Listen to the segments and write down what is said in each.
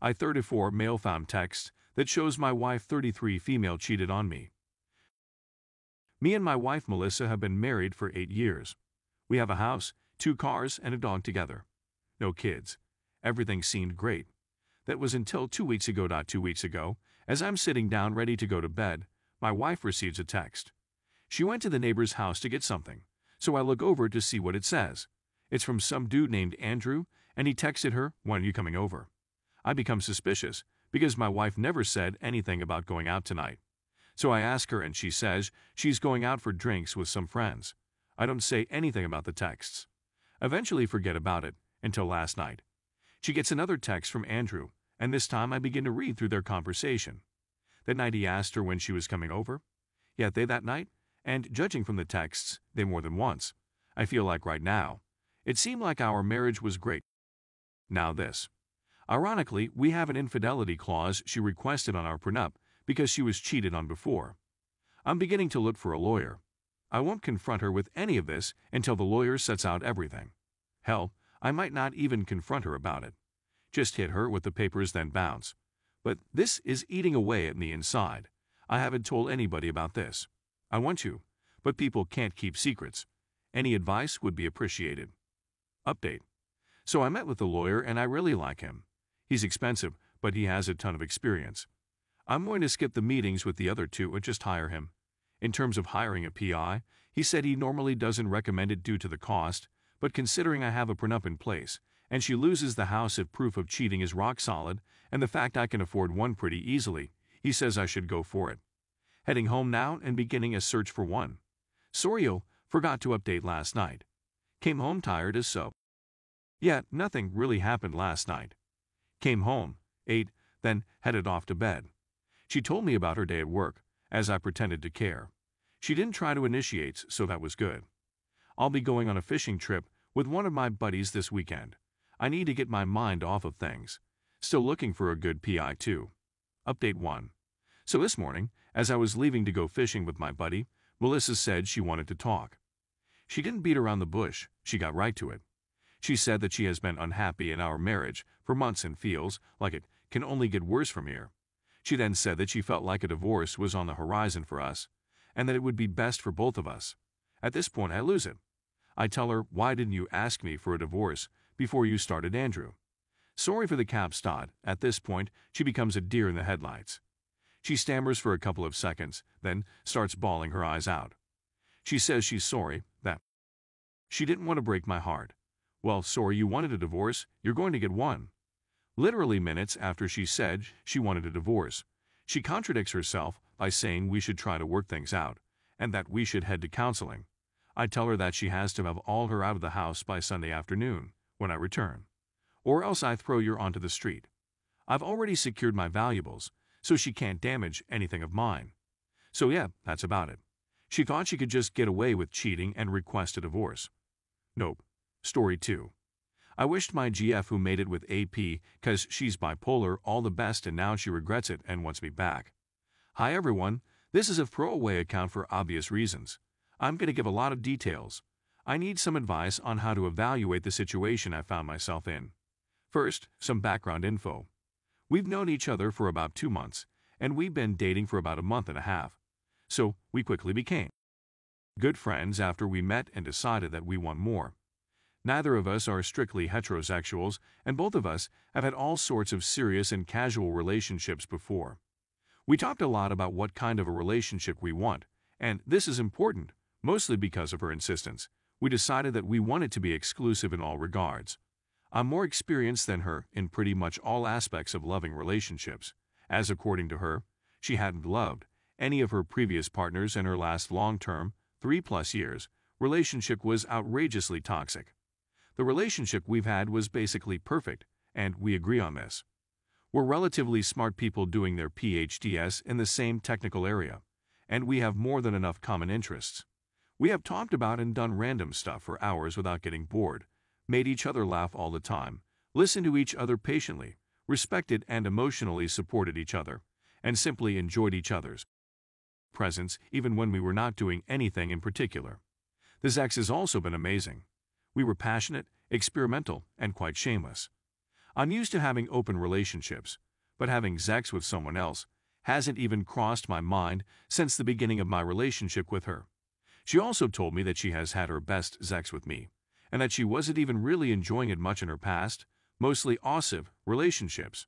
I 34 male found text that shows my wife 33 female cheated on me. Me and my wife Melissa have been married for 8 years. We have a house, 2 cars, and a dog together. No kids. Everything seemed great. That was until 2 weeks ago. 2 weeks ago, as I'm sitting down ready to go to bed, my wife receives a text. She went to the neighbor's house to get something, so I look over to see what it says. It's from some dude named Andrew, and he texted her, "When are you coming over?" I become suspicious, because my wife never said anything about going out tonight. So I ask her and she says she's going out for drinks with some friends. I don't say anything about the texts. Eventually forget about it, until last night. She gets another text from Andrew, and this time I begin to read through their conversation. That night he asked her when she was coming over. Yet they that night, and judging from the texts, they more than once. I feel like right now. It seemed like our marriage was great. Now this. Ironically, we have an infidelity clause she requested on our prenup because she was cheated on before. I'm beginning to look for a lawyer. I won't confront her with any of this until the lawyer sets out everything. Hell, I might not even confront her about it. Just hit her with the papers then bounce. But this is eating away at me inside. I haven't told anybody about this. I want to, but people can't keep secrets. Any advice would be appreciated. Update. So I met with the lawyer and I really like him. He's expensive, but he has a ton of experience. I'm going to skip the meetings with the other two and just hire him. In terms of hiring a PI, he said he normally doesn't recommend it due to the cost, but considering I have a prenup in place, and she loses the house if proof of cheating is rock solid, and the fact I can afford one pretty easily, he says I should go for it. Heading home now and beginning a search for one. Sorio, forgot to update last night. Came home tired as so. Yet nothing really happened last night. Came home, ate, then headed off to bed. She told me about her day at work, as I pretended to care. She didn't try to initiate, so that was good. I'll be going on a fishing trip with one of my buddies this weekend. I need to get my mind off of things. Still looking for a good PI too. Update 1. So this morning, as I was leaving to go fishing with my buddy, Melissa said she wanted to talk. She didn't beat around the bush, she got right to it. She said that she has been unhappy in our marriage for months and feels like it can only get worse from here. She then said that she felt like a divorce was on the horizon for us, and that it would be best for both of us. At this point, I lose it. I tell her, why didn't you ask me for a divorce before you started Andrew? Sorry for the capstod. At this point, she becomes a deer in the headlights. She stammers for a couple of seconds, then starts bawling her eyes out. She says she's sorry, that she didn't want to break my heart. Well, sorry you wanted a divorce, you're going to get one. Literally minutes after she said she wanted a divorce, she contradicts herself by saying we should try to work things out, and that we should head to counseling. I tell her that she has to have all her out of the house by Sunday afternoon, when I return. Or else I throw her onto the street. I've already secured my valuables, so she can't damage anything of mine. So yeah, that's about it. She thought she could just get away with cheating and request a divorce. Nope. Story 2. I wished my GF who made it with AP, cause she's bipolar, all the best, and now she regrets it and wants me back. Hi everyone, this is a throwaway account for obvious reasons. I'm going to give a lot of details. I need some advice on how to evaluate the situation I found myself in. First, some background info. We've known each other for about 2 months, and we've been dating for about a month and a half. So we quickly became good friends after we met and decided that we want more. Neither of us are strictly heterosexuals, and both of us have had all sorts of serious and casual relationships before. We talked a lot about what kind of a relationship we want, and this is important, mostly because of her insistence. We decided that we wanted to be exclusive in all regards. I'm more experienced than her in pretty much all aspects of loving relationships, as according to her, she hadn't loved any of her previous partners, and her last long-term, 3+ years, relationship was outrageously toxic. The relationship we've had was basically perfect, and we agree on this. We're relatively smart people doing their PhDs in the same technical area, and we have more than enough common interests. We have talked about and done random stuff for hours without getting bored, made each other laugh all the time, listened to each other patiently, respected and emotionally supported each other, and simply enjoyed each other's presence even when we were not doing anything in particular. The sex has also been amazing. We were passionate, experimental, and quite shameless. I'm used to having open relationships, but having sex with someone else hasn't even crossed my mind since the beginning of my relationship with her. She also told me that she has had her best sex with me, and that she wasn't even really enjoying it much in her past, mostly abusive relationships.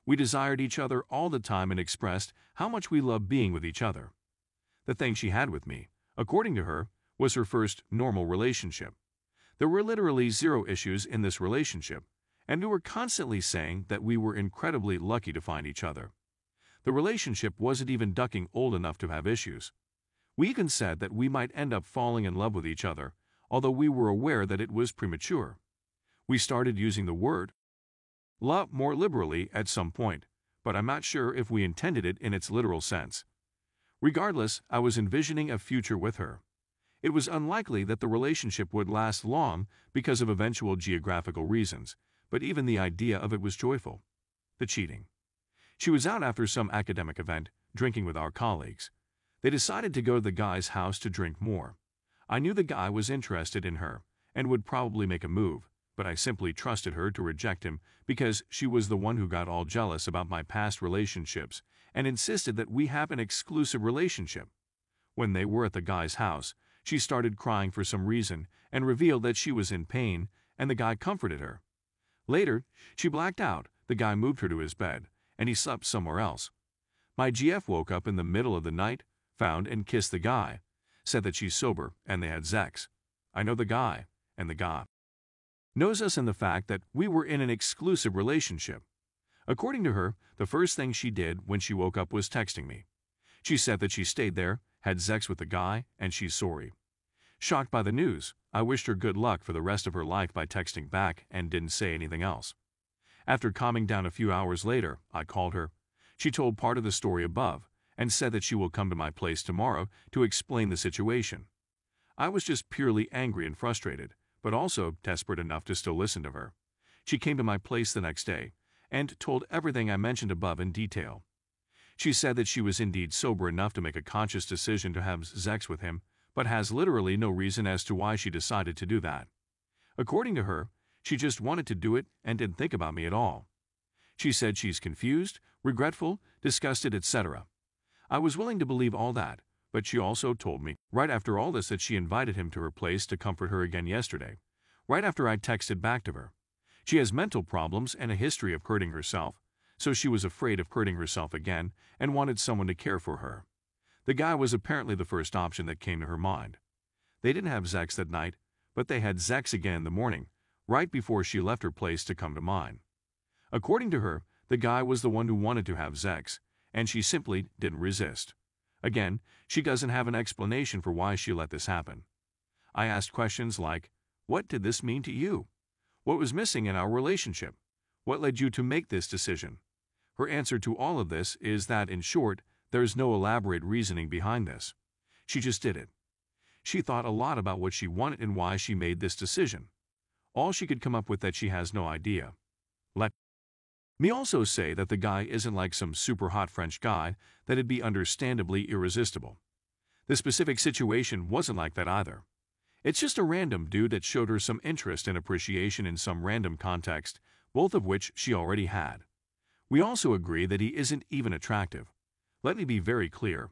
We desired each other all the time and expressed how much we loved being with each other. The thing she had with me, according to her, was her first normal relationship. There were literally zero issues in this relationship, and we were constantly saying that we were incredibly lucky to find each other. The relationship wasn't even ducking old enough to have issues. We even said that we might end up falling in love with each other, although we were aware that it was premature. We started using the word love more liberally at some point, but I'm not sure if we intended it in its literal sense. Regardless, I was envisioning a future with her. It was unlikely that the relationship would last long because of eventual geographical reasons, but even the idea of it was joyful. The cheating. She was out after some academic event, drinking with our colleagues. They decided to go to the guy's house to drink more. I knew the guy was interested in her and would probably make a move, but I simply trusted her to reject him because she was the one who got all jealous about my past relationships and insisted that we have an exclusive relationship. When they were at the guy's house, she started crying for some reason and revealed that she was in pain, and the guy comforted her. Later, she blacked out, the guy moved her to his bed, and he slept somewhere else. My GF woke up in the middle of the night, found and kissed the guy, said that she's sober, and they had sex. I know the guy, and the guy knows us, and the fact that we were in an exclusive relationship. According to her, the first thing she did when she woke up was texting me. She said that she stayed there, had sex with the guy, and she's sorry. Shocked by the news, I wished her good luck for the rest of her life by texting back and didn't say anything else. After calming down a few hours later, I called her. She told part of the story above and said that she will come to my place tomorrow to explain the situation. I was just purely angry and frustrated, but also desperate enough to still listen to her. She came to my place the next day and told everything I mentioned above in detail. She said that she was indeed sober enough to make a conscious decision to have sex with him, but has literally no reason as to why she decided to do that. According to her, she just wanted to do it and didn't think about me at all. She said she's confused, regretful, disgusted, etc. I was willing to believe all that, but she also told me, right after all this, that she invited him to her place to comfort her again yesterday, right after I texted back to her. She has mental problems and a history of hurting herself, so she was afraid of hurting herself again and wanted someone to care for her. The guy was apparently the first option that came to her mind. They didn't have sex that night, but they had sex again in the morning, right before she left her place to come to mine. According to her, the guy was the one who wanted to have sex, and she simply didn't resist. Again, she doesn't have an explanation for why she let this happen. I asked questions like, what did this mean to you? What was missing in our relationship? What led you to make this decision? Her answer to all of this is that, in short, there's no elaborate reasoning behind this. She just did it. She thought a lot about what she wanted and why she made this decision. All she could come up with that she has no idea. Let me also say that the guy isn't like some super hot French guy that'd be understandably irresistible. The specific situation wasn't like that either. It's just a random dude that showed her some interest and appreciation in some random context, both of which she already had. We also agree that he isn't even attractive. Let me be very clear.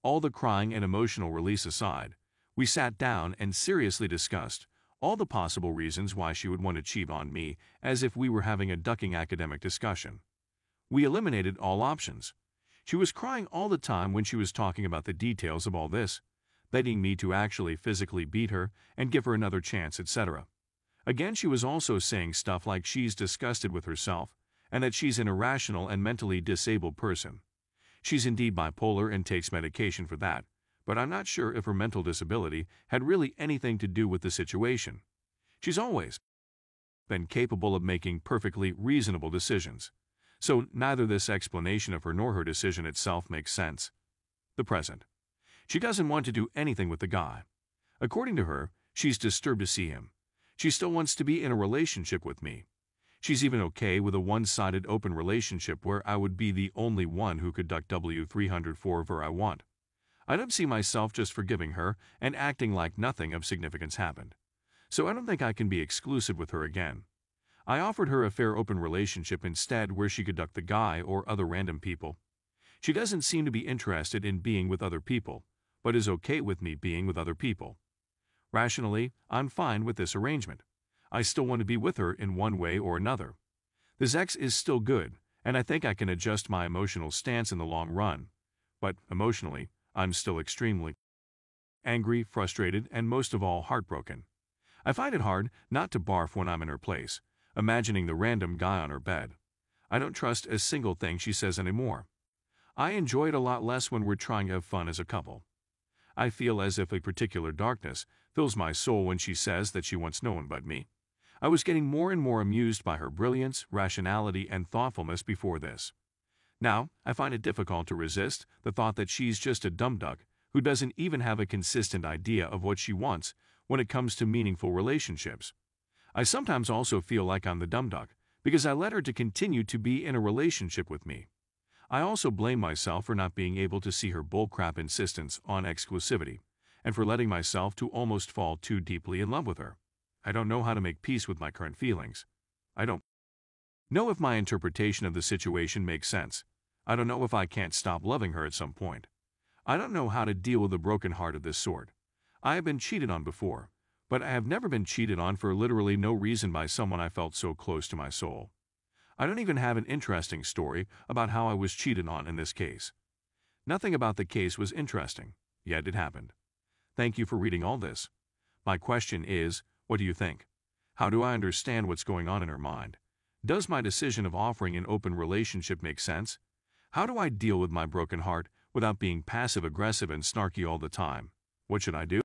All the crying and emotional release aside, we sat down and seriously discussed all the possible reasons why she would want to cheat on me, as if we were having a ducking academic discussion. We eliminated all options. She was crying all the time when she was talking about the details of all this, begging me to actually physically beat her and give her another chance, etc. Again, she was also saying stuff like she's disgusted with herself and that she's an irrational and mentally disabled person. She's indeed bipolar and takes medication for that, but I'm not sure if her mental disability had really anything to do with the situation. She's always been capable of making perfectly reasonable decisions, so neither this explanation of her nor her decision itself makes sense. The present. She doesn't want to do anything with the guy. According to her, she's disturbed to see him. She still wants to be in a relationship with me. She's even okay with a one-sided open relationship where I would be the only one who could duck W300 for wherever I want. I don't see myself just forgiving her and acting like nothing of significance happened. So I don't think I can be exclusive with her again. I offered her a fair open relationship instead where she could duck the guy or other random people. She doesn't seem to be interested in being with other people, but is okay with me being with other people. Rationally, I'm fine with this arrangement. I still want to be with her in one way or another. This ex is still good, and I think I can adjust my emotional stance in the long run. But emotionally, I'm still extremely angry, frustrated, and most of all heartbroken. I find it hard not to barf when I'm in her place, imagining the random guy on her bed. I don't trust a single thing she says anymore. I enjoy it a lot less when we're trying to have fun as a couple. I feel as if a particular darkness fills my soul when she says that she wants no one but me. I was getting more and more amused by her brilliance, rationality, and thoughtfulness before this. Now, I find it difficult to resist the thought that she's just a dumb duck who doesn't even have a consistent idea of what she wants when it comes to meaningful relationships. I sometimes also feel like I'm the dumb duck because I let her to continue to be in a relationship with me. I also blame myself for not being able to see her bullcrap insistence on exclusivity and for letting myself to almost fall too deeply in love with her. I don't know how to make peace with my current feelings. I don't know if my interpretation of the situation makes sense. I don't know if I can't stop loving her at some point. I don't know how to deal with a broken heart of this sort. I have been cheated on before, but I have never been cheated on for literally no reason by someone I felt so close to my soul. I don't even have an interesting story about how I was cheated on in this case. Nothing about the case was interesting, yet it happened. Thank you for reading all this. My question is, what do you think? How do I understand what's going on in her mind? Does my decision of offering an open relationship make sense? How do I deal with my broken heart without being passive-aggressive and snarky all the time? What should I do?